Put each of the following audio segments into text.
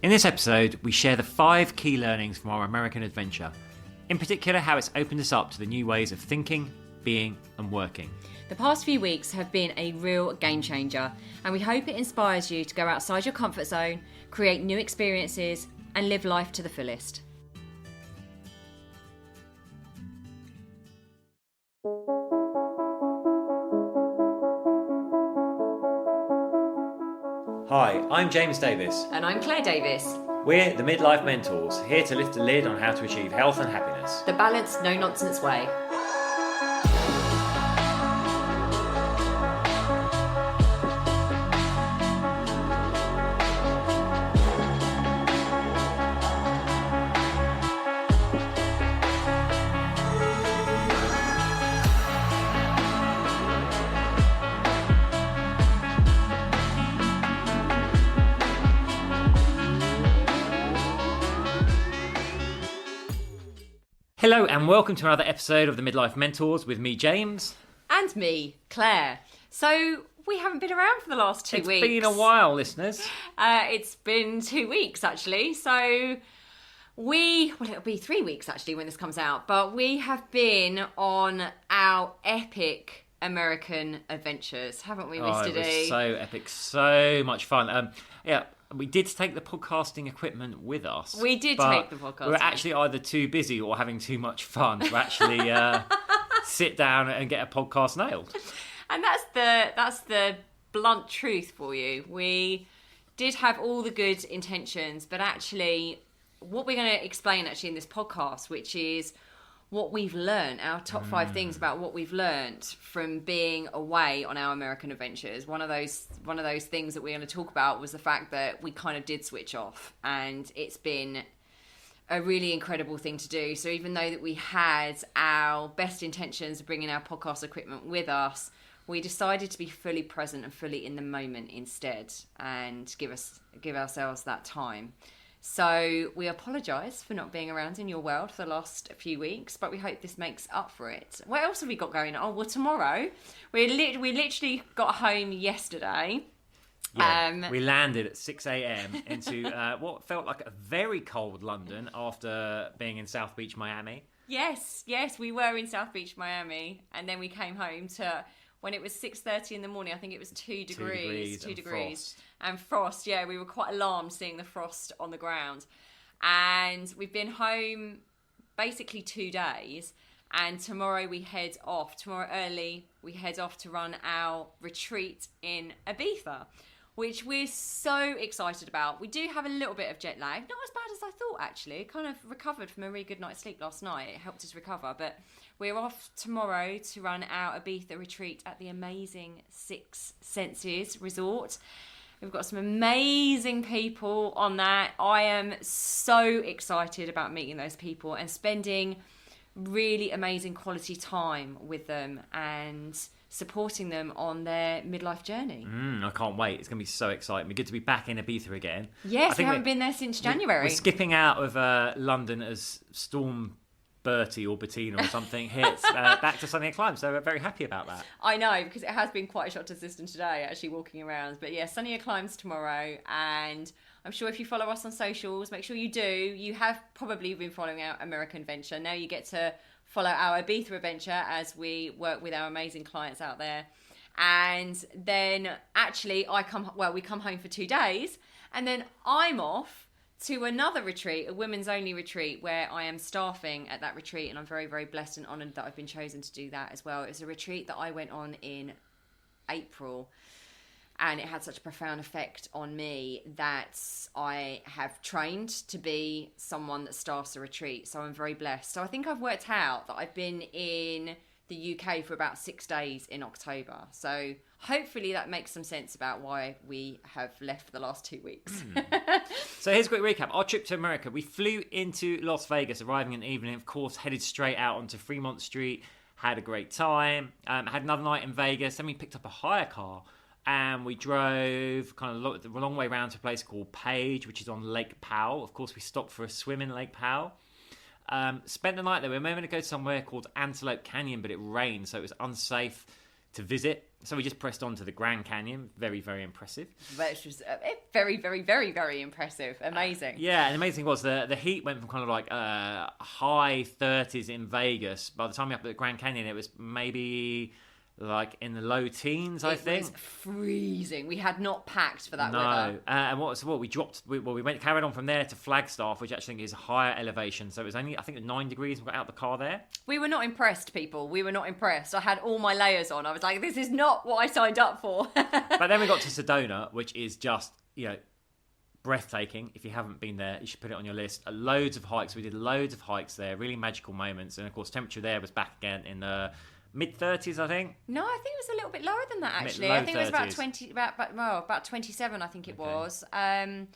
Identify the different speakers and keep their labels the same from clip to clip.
Speaker 1: In this episode, we share the 5 key learnings from our American adventure. In particular, how it's opened us up to the new ways of thinking, being and working.
Speaker 2: The past few weeks have been a real game changer, and we hope it inspires you to go outside your comfort zone, create new experiences, and live life to the fullest.
Speaker 1: Hi, I'm James Davis.
Speaker 2: And I'm Claire Davis.
Speaker 1: We're the Midlife Mentors, here to lift the lid on how to achieve health and happiness.
Speaker 2: The balanced, no-nonsense way.
Speaker 1: Hello and welcome to another episode of the Midlife Mentors with me, James.
Speaker 2: And me, Claire. So, we haven't been around for the last 2 weeks.
Speaker 1: It's been a while, listeners.
Speaker 2: It's been 2 weeks, actually. So, it'll be 3 weeks, actually, when this comes out. But we have been on our epic American adventures, haven't we, Mr. D?
Speaker 1: It was so epic, so much fun. We did take the podcasting equipment with us.
Speaker 2: We did take the podcasting.
Speaker 1: We were actually either too busy or having too much fun to actually sit down and get a podcast nailed.
Speaker 2: And that's the blunt truth for you. We did have all the good intentions, but actually what we're going to explain actually in this podcast, which is what we've learned, our top 5 things about what we've learned from being away on our American adventures. One of those things that we're going to talk about was the fact that we kind of did switch off, and it's been a really incredible thing to do. So even though that we had our best intentions of bringing our podcast equipment with us, we decided to be fully present and fully in the moment instead, and give ourselves that time. So we apologise for not being around in your world for the last few weeks, but we hope this makes up for it. What else have we got going on? Oh, well, tomorrow, we literally got home yesterday.
Speaker 1: Yeah, we landed at 6 a.m. into what felt like a very cold London after being in South Beach, Miami.
Speaker 2: Yes, we were in South Beach, Miami, and then we came home to... When it was 6:30 in the morning, I think it was 2 degrees. 2 degrees. And frost, yeah, we were quite alarmed seeing the frost on the ground. And we've been home basically 2 days. And tomorrow early, we head off to run our retreat in Ibiza, which we're so excited about. We do have a little bit of jet lag. Not as bad as I thought, actually. Kind of recovered from a really good night's sleep last night. It helped us recover. But we're off tomorrow to run our Ibiza retreat at the amazing Six Senses Resort. We've got some amazing people on that. I am so excited about meeting those people and spending really amazing quality time with them and supporting them on their midlife journey.
Speaker 1: I can't wait. It's going to be so exciting. We're good to be back in Ibiza again.
Speaker 2: Yes, we haven't been there since January.
Speaker 1: We're skipping out of London as Storm Bertie or Bettina or something hits back to Sunnier Climes, so we're very happy about that.
Speaker 2: I know, because it has been quite a shock to the system today, actually walking around. But yeah, Sunnier Climes tomorrow, and I'm sure if you follow us on socials, make sure you do. You have probably been following our American adventure. Now you get to follow our Ibiza adventure as we work with our amazing clients out there. And then actually we come home for 2 days, and then I'm off to another retreat, a women's only retreat, where I am staffing at that retreat, and I'm very, very blessed and honoured that I've been chosen to do that as well. It's a retreat that I went on in April, and it had such a profound effect on me that I have trained to be someone that staffs a retreat, so I'm very blessed. So I think I've worked out that I've been in the UK for about 6 days in October, so hopefully that makes some sense about why we have left for the last 2 weeks.
Speaker 1: So here's a quick recap. Our trip to America. We flew into Las Vegas, arriving in the evening, of course, headed straight out onto Fremont Street, had a great time, had another night in Vegas, then we picked up a hire car and we drove kind of the long way around to a place called Page, which is on Lake Powell. Of course, we stopped for a swim in Lake Powell. Spent the night there. We were meant to go somewhere called Antelope Canyon, but it rained, so it was unsafe to visit. So we just pressed on to the Grand Canyon. Very, very impressive.
Speaker 2: Which was very, very, very, very impressive. Amazing.
Speaker 1: Yeah, and the amazing was the heat went from kind of like high 30s in Vegas. By the time we got up at the Grand Canyon, it was maybe like in the low teens, I think.
Speaker 2: It was freezing. We had not packed for that
Speaker 1: No.
Speaker 2: weather.
Speaker 1: And we dropped. We carried on from there to Flagstaff, which actually is a higher elevation. So it was only, I think, 9 degrees. We got out the car there.
Speaker 2: We were not impressed, people. We were not impressed. I had all my layers on. I was like, this is not what I signed up for.
Speaker 1: But then we got to Sedona, which is just, breathtaking. If you haven't been there, you should put it on your list. Loads of hikes. We did loads of hikes there. Really magical moments. And of course, temperature there was back again in the mid-30s, I think.
Speaker 2: No, I think it was a little bit lower than that, actually.
Speaker 1: Low
Speaker 2: I think
Speaker 1: 30s.
Speaker 2: it was about 20, about 27, I think it was. And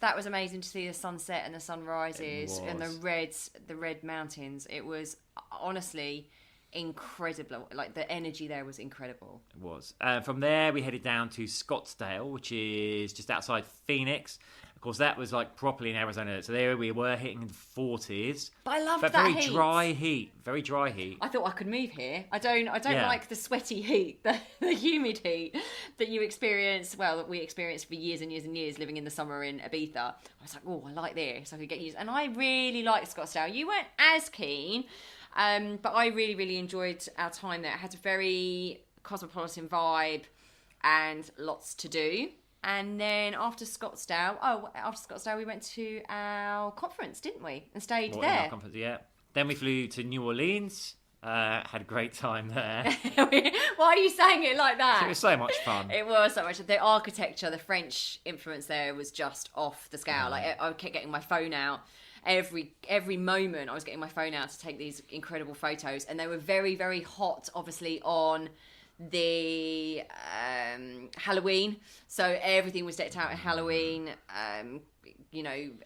Speaker 2: that was amazing to see the sunset and the sunrises and the red mountains. It was honestly incredible. Like, the energy there was incredible.
Speaker 1: It was. From there, we headed down to Scottsdale, which is just outside Phoenix. Of course, that was like properly in Arizona. So there we were hitting the 40s.
Speaker 2: But I loved
Speaker 1: that
Speaker 2: that
Speaker 1: very
Speaker 2: heat.
Speaker 1: Dry heat. Very dry heat.
Speaker 2: I thought I could move here. I don't like the sweaty heat, the humid heat that you experience. Well, that we experienced for years and years and years living in the summer in Ibiza. I was like, oh, I like this. I could get used. And I really liked Scottsdale. You weren't as keen, but I really, really enjoyed our time there. It had a very cosmopolitan vibe and lots to do. And then after Scottsdale, we went to our conference, didn't we? And stayed there.
Speaker 1: Our conference, yeah. Then we flew to New Orleans. Had a great time there.
Speaker 2: Why are you saying it like that?
Speaker 1: It was so much fun.
Speaker 2: It was so much. The architecture, the French influence there was just off the scale. Like, I kept getting my phone out. Every moment I was getting my phone out to take these incredible photos. And they were very, very hot, obviously, on the Halloween, so everything was decked out in Halloween.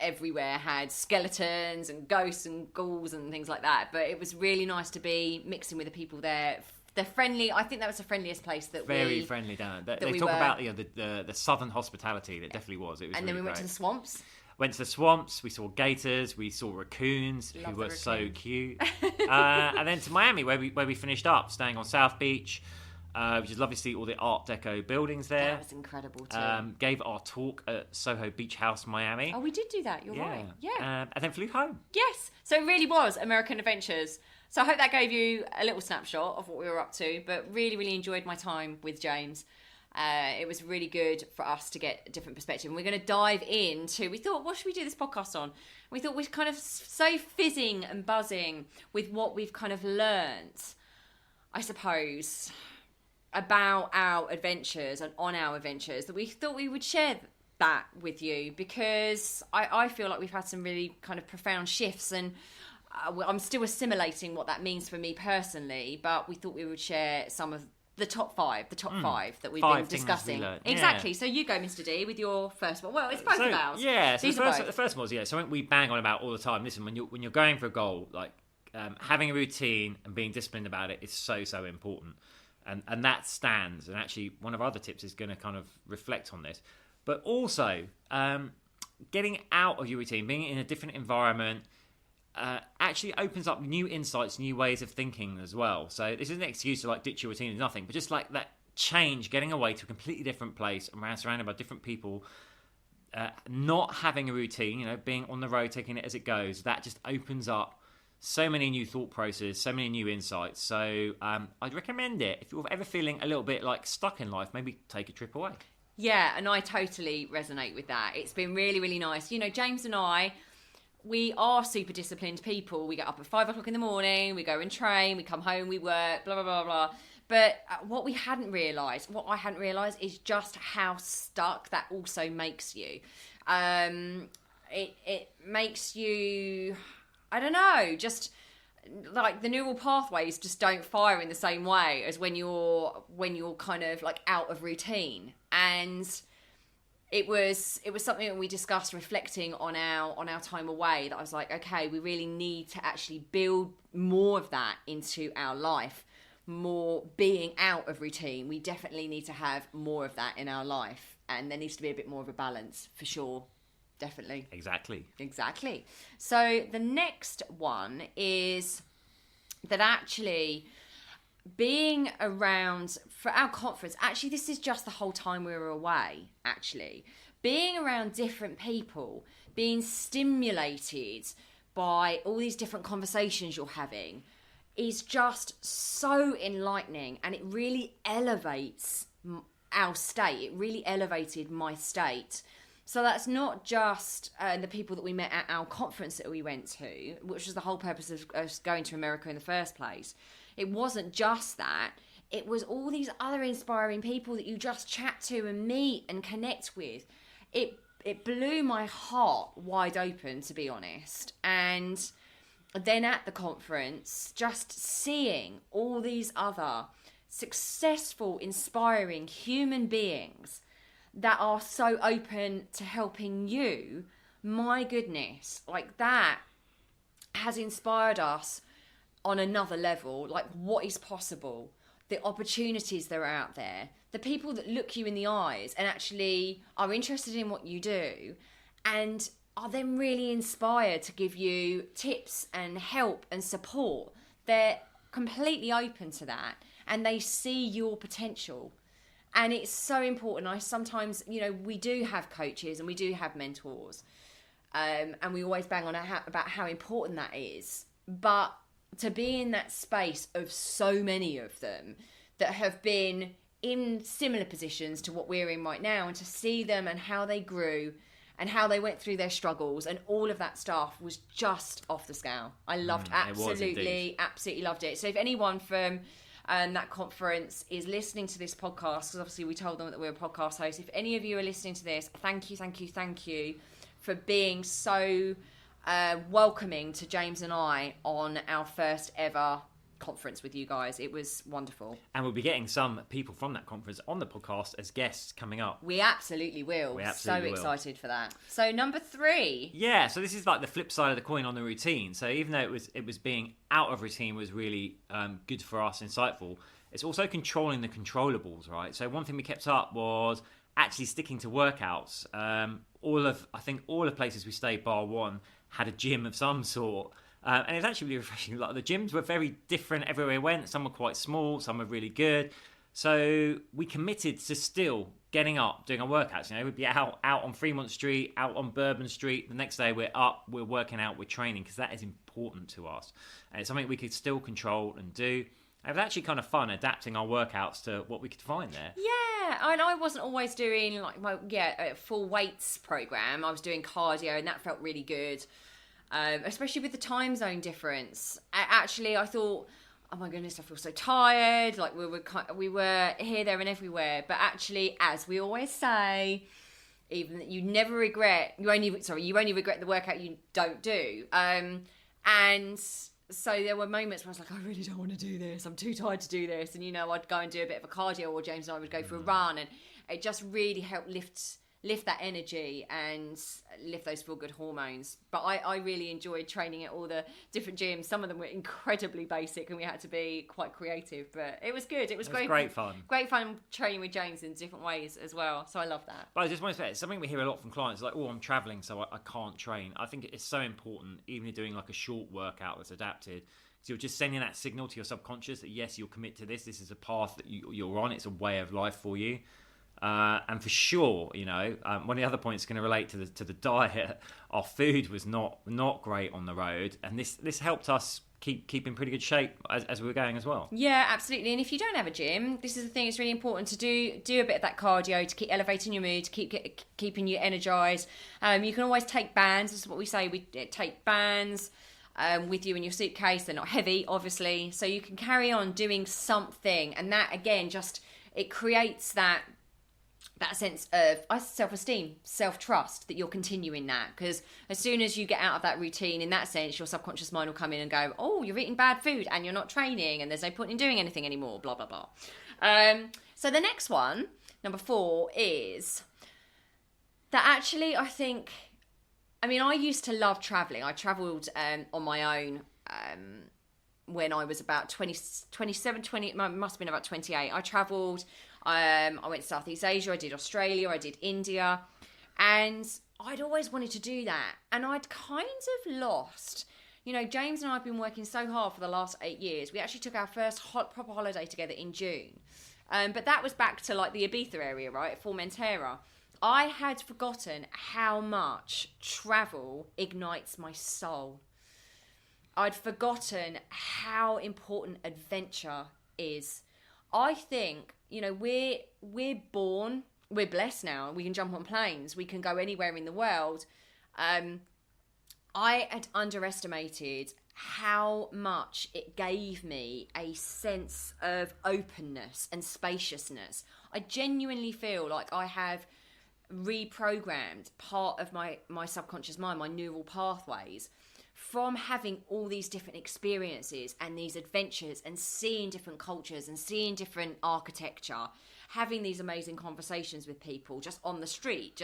Speaker 2: Everywhere had skeletons and ghosts and ghouls and things like that, but it was really nice to be mixing with the people there. They're friendly. I think that was the friendliest place
Speaker 1: very friendly down there. They talk about the southern hospitality. That definitely was. It was.
Speaker 2: And then we went to the swamps.
Speaker 1: Went to the swamps, we saw gators, we saw raccoons, who were so cute. And then to Miami, where we finished up, staying on South Beach, which is lovely to see all the Art Deco buildings there.
Speaker 2: That was incredible too.
Speaker 1: Gave our talk at Soho Beach House, Miami.
Speaker 2: Oh, we did do that, you're right. Yeah.
Speaker 1: And then flew home.
Speaker 2: Yes, so it really was American Adventures. So I hope that gave you a little snapshot of what we were up to, but really, really enjoyed my time with James. It was really good for us to get a different perspective. And we're going to dive into, we thought, what should we do this podcast on? We thought we're kind of so fizzing and buzzing with what we've kind of learnt, I suppose, about our adventures and on our adventures, that we thought we would share that with you, because I feel like we've had some really kind of profound shifts, and I'm still assimilating what that means for me personally, but we thought we would share some of the top five that we've been discussing. Exactly. So you go, Mr. D, with your first one. Well, it's both of ours.
Speaker 1: Yeah. So the first one was something we bang on about all the time. Listen, when you're going for a goal, like having a routine and being disciplined about it is so important, and that stands. And actually, one of our other tips is going to kind of reflect on this, but also getting out of your routine, being in a different environment. Actually opens up new insights, new ways of thinking as well. So this isn't an excuse to like ditch your routine and nothing, but just like that change, getting away to a completely different place, surrounded by different people, not having a routine, being on the road, taking it as it goes, that just opens up so many new thought processes, so many new insights. So I'd recommend it. If you're ever feeling a little bit like stuck in life, maybe take a trip away.
Speaker 2: Yeah, and I totally resonate with that. It's been really, really nice. James and I, we are super disciplined people. We get up at 5 o'clock in the morning, we go and train, we come home, we work, blah, blah, blah, blah. But what I hadn't realised is just how stuck that also makes you. It makes you, I don't know, just like the neural pathways just don't fire in the same way as when you're kind of like out of routine. And it was something that we discussed reflecting on our time away, that I was like, okay, we really need to actually build more of that into our life, more being out of routine. We definitely need to have more of that in our life, and there needs to be a bit more of a balance for sure. Definitely.
Speaker 1: Exactly.
Speaker 2: So the next one is that actually being around for our conference, actually, this is just the whole time we were away, actually. Being around different people, being stimulated by all these different conversations you're having is just so enlightening, and it really elevates our state. It really elevated my state. So that's not just the people that we met at our conference that we went to, which was the whole purpose of us going to America in the first place. It wasn't just that. It was all these other inspiring people that you just chat to and meet and connect with. It blew my heart wide open, to be honest. And then at the conference, just seeing all these other successful, inspiring human beings that are so open to helping you, my goodness, like that has inspired us on another level. Like, what is possible, the opportunities that are out there, the people that look you in the eyes and actually are interested in what you do and are then really inspired to give you tips and help and support. They're completely open to that, and they see your potential. And it's so important. I sometimes, we do have coaches and we do have mentors, and we always bang on about how important that is. But to be in that space of so many of them that have been in similar positions to what we're in right now, and to see them and how they grew and how they went through their struggles and all of that stuff was just off the scale. I loved absolutely loved it. So if anyone from that conference is listening to this podcast, because obviously we told them that we were a podcast host, if any of you are listening to this, thank you for being so welcoming to James and I on our first ever conference with you guys. It was wonderful. And we'll be getting some people from that conference on the podcast as guests coming up. We absolutely will. Excited for that. So number 3. Yeah, so this is like the flip side of the coin on the routine. So even though it was being out of routine was really good for us, insightful, it's also controlling the controllables, right? So one thing we kept up was actually sticking to workouts. I think all the places we stayed, bar one, had a gym of some sort. And it's actually really refreshing. Like, the gyms were very different everywhere we went. Some were quite small, some were really good. So we committed to still getting up, doing our workouts. We'd be out on Fremont Street, out on Bourbon Street. The next day we're up, we're working out, we're training, because that is important to us. And it's something we could still control and do. And it was actually kind of fun adapting our workouts to what we could find there. Yeah, and I wasn't always doing a full weights program. I was doing cardio, and that felt really good. Especially with the time zone difference. Actually, I thought, oh my goodness, I feel so tired. Like, we were here, there, and everywhere. But actually, as we always say, even you never regret. You only regret the workout you don't do. And so there were moments where I was like, I really don't want to do this. I'm too tired to do this. And I'd go and do a bit of a cardio, or James and I would go for a run, and it just really helped lift that energy and lift those feel-good hormones. But I really enjoyed training at all the different gyms. Some of them were incredibly basic and we had to be quite creative, but it was good. It was great fun. Great fun training with James in different ways as well. So I love that. But I just want to say, it's something we hear a lot from clients, like, oh, I'm traveling, so I can't train. I think it's so important, even if doing like a short workout that's adapted, so you're just sending that signal to your subconscious that, yes, you'll commit to this. This is a path that you're on. It's a way of life for you. And for sure, one of the other points going to relate to the diet. Our food was not great on the road, and this helped us keep in pretty good shape as we were going as well. Yeah, absolutely. And if you don't have a gym, this is the thing. It's really important to do a bit of that cardio to keep elevating your mood, to keeping you energized. You can always take bands. This is what we say. We take bands with you in your suitcase. They're not heavy, obviously, so you can carry on doing something. And that, again, it creates that sense of self-esteem, self-trust, that you're continuing that. Because as soon as you get out of that routine, in that sense, your subconscious mind will come in and go, oh, you're eating bad food and you're not training and there's no point in doing anything anymore, blah, blah, blah. So the next one, number 4, is that actually I used to love travelling. I travelled on my own when I was about 27, 20, it must have been about 28. I travelled. I went to Southeast Asia, I did Australia, I did India, and I'd always wanted to do that. And I'd kind of lost James and I have been working so hard for the last 8 years. We actually took our first proper holiday together in June. But that was back to like the Ibiza area, right? Formentera. I had forgotten how much travel ignites my soul. I'd forgotten how important adventure is. I think, we're blessed now. We can jump on planes. We can go anywhere in the world. I had underestimated how much it gave me a sense of openness and spaciousness. I genuinely feel like I have reprogrammed part of my subconscious mind, my neural pathways, from having all these different experiences and these adventures and seeing different cultures and seeing different architecture, having these amazing conversations with people just on the street.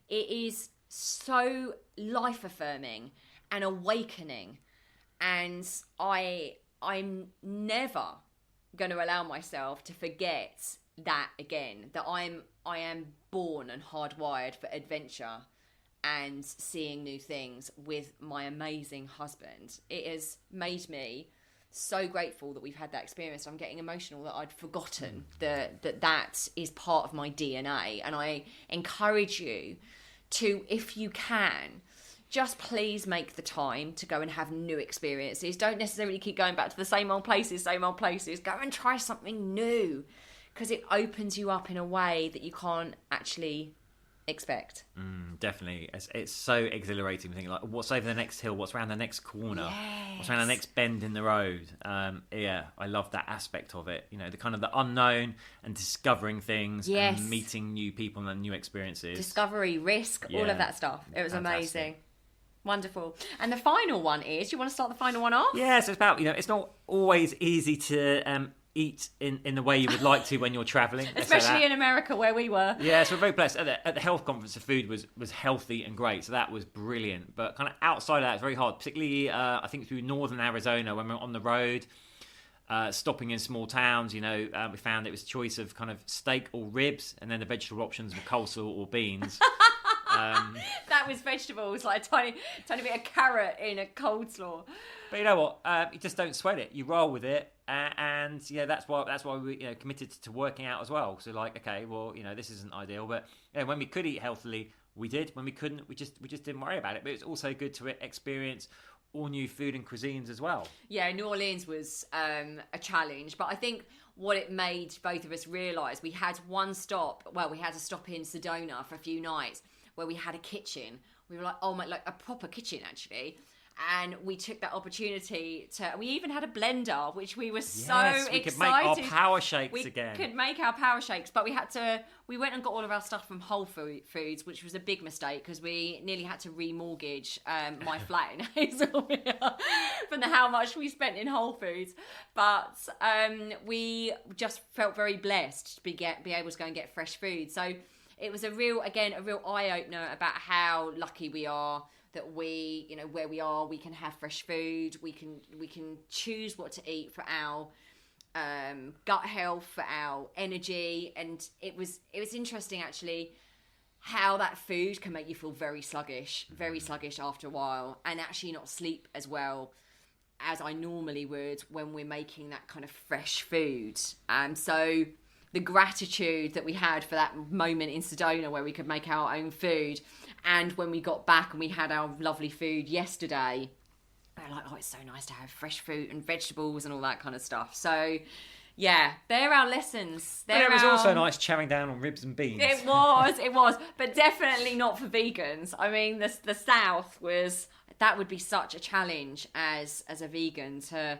Speaker 2: It is so life affirming and awakening, and I'm never going to allow myself to forget that again, that I am born and hardwired for adventure and seeing new things with my amazing husband. It has made me so grateful that we've had that experience. I'm getting emotional that I'd forgotten that is part of my DNA. And I encourage you to, if you can, just please make the time to go and have new experiences. Don't necessarily keep going back to the same old places. Go and try something new, because it opens you up in a way that you can't actually expect.
Speaker 1: Definitely. It's so exhilarating thinking like, what's over the next hill, what's around the next corner, what's around the next bend in the road. I love that aspect of it, the kind of the unknown and discovering things and meeting new people and new experiences, discovery,
Speaker 2: risk, all of that stuff. It was fantastic. Amazing. Wonderful. And the final one is, do you want to start the final one off?
Speaker 1: Yeah, so it's about, it's not always easy to eat in the way you would like to when you're travelling.
Speaker 2: Especially in America, where we were.
Speaker 1: Yeah, so we're very blessed. At the health conference, the food was healthy and great, so that was brilliant. But kind of outside of that, it's very hard, particularly I think through northern Arizona when we were on the road, stopping in small towns. We found it was a choice of kind of steak or ribs, and then the vegetable options were coleslaw or beans.
Speaker 2: That was vegetables, like a tiny bit of carrot in a coleslaw.
Speaker 1: But you know what? You just don't sweat it. You roll with it, and that's why we committed to working out as well. So like, okay, well, this isn't ideal, but when we could eat healthily, we did. When we couldn't, we just didn't worry about it. But it's also good to experience all new food and cuisines as well.
Speaker 2: Yeah, New Orleans was a challenge, but I think what it made both of us realise, we had one stop. Well, we had to stop in Sedona for a few nights, where we had a kitchen. We were like, oh my, like a proper kitchen actually. And we took that opportunity we even had a blender, which we were so excited.
Speaker 1: We could make our power shakes again.
Speaker 2: We could make our power shakes, but we went and got all of our stuff from Whole Foods, which was a big mistake because we nearly had to remortgage my flat in Hazelmere from how much we spent in Whole Foods. But we just felt very blessed to be able to go and get fresh food. So it was a real eye-opener about how lucky we are that we, where we are, we can have fresh food, we can choose what to eat for our gut health, for our energy. And it was interesting actually how that food can make you feel very sluggish after a while, and actually not sleep as well as I normally would when we're making that kind of fresh food. So the gratitude that we had for that moment in Sedona where we could make our own food, and when we got back and we had our lovely food yesterday, we were like, oh, it's so nice to have fresh fruit and vegetables and all that kind of stuff. So yeah, they're our lessons.
Speaker 1: But it was also nice chowing down on ribs and beans.
Speaker 2: It was, but definitely not for vegans. I mean, the South that would be such a challenge as a vegan to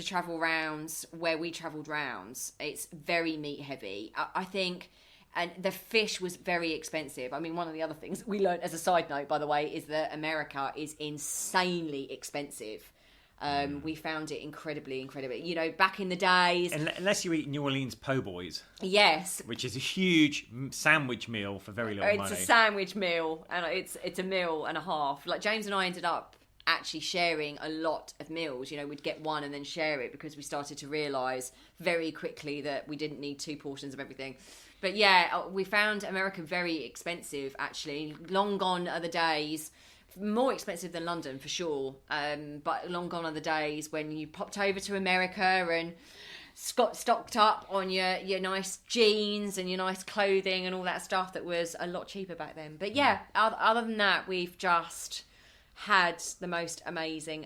Speaker 2: travel round where we travelled round. It's very meat heavy. I think, and the fish was very expensive. I mean, one of the other things we learned as a side note, by the way, is that America is insanely expensive. We found it incredibly. Back in the days,
Speaker 1: unless you eat New Orleans po' boys,
Speaker 2: yes,
Speaker 1: which is a huge sandwich meal for very little money.
Speaker 2: It's a sandwich meal, and it's a meal and a half. Like James and I ended up actually sharing a lot of meals. We'd get one and then share it because we started to realise very quickly that we didn't need 2 portions of everything. But yeah, we found America very expensive actually. Long gone are the days more expensive than London for sure. But long gone are the days when you popped over to America and got stocked up on your nice jeans and your nice clothing and all that stuff that was a lot cheaper back then. But yeah, other than that, we've just had the most amazing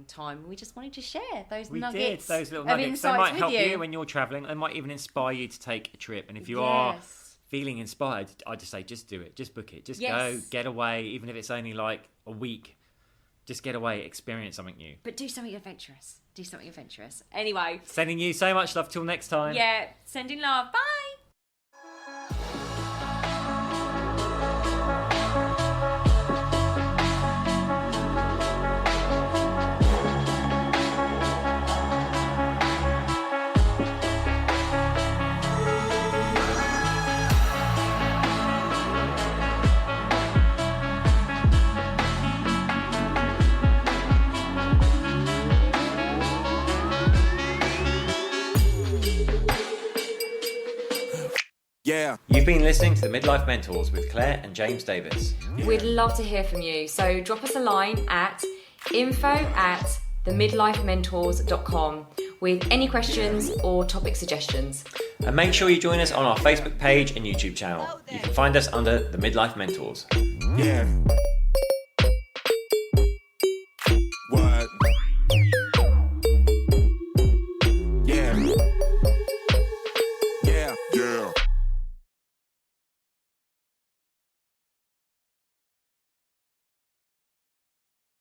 Speaker 2: time. We just wanted to share those nuggets.
Speaker 1: Those little nuggets. They might help you when you're travelling. They might even inspire you to take a trip. And if you are feeling inspired, I just say, just do it. Just book it. Just go, get away, even if it's only like a week. Just get away, experience something new.
Speaker 2: But do something adventurous. Anyway.
Speaker 1: Sending you so much love till next time.
Speaker 2: Yeah, sending love. Bye.
Speaker 3: Yeah.
Speaker 1: You've been listening to the Midlife Mentors with Claire and James Davis.
Speaker 4: We'd love to hear from you, so drop us a line at info@themidlifementors.com with any questions or topic suggestions.
Speaker 1: And make sure you join us on our Facebook page and YouTube channel. You can find us under the Midlife Mentors.
Speaker 3: Yeah. What? Yeah. Yeah. Yeah.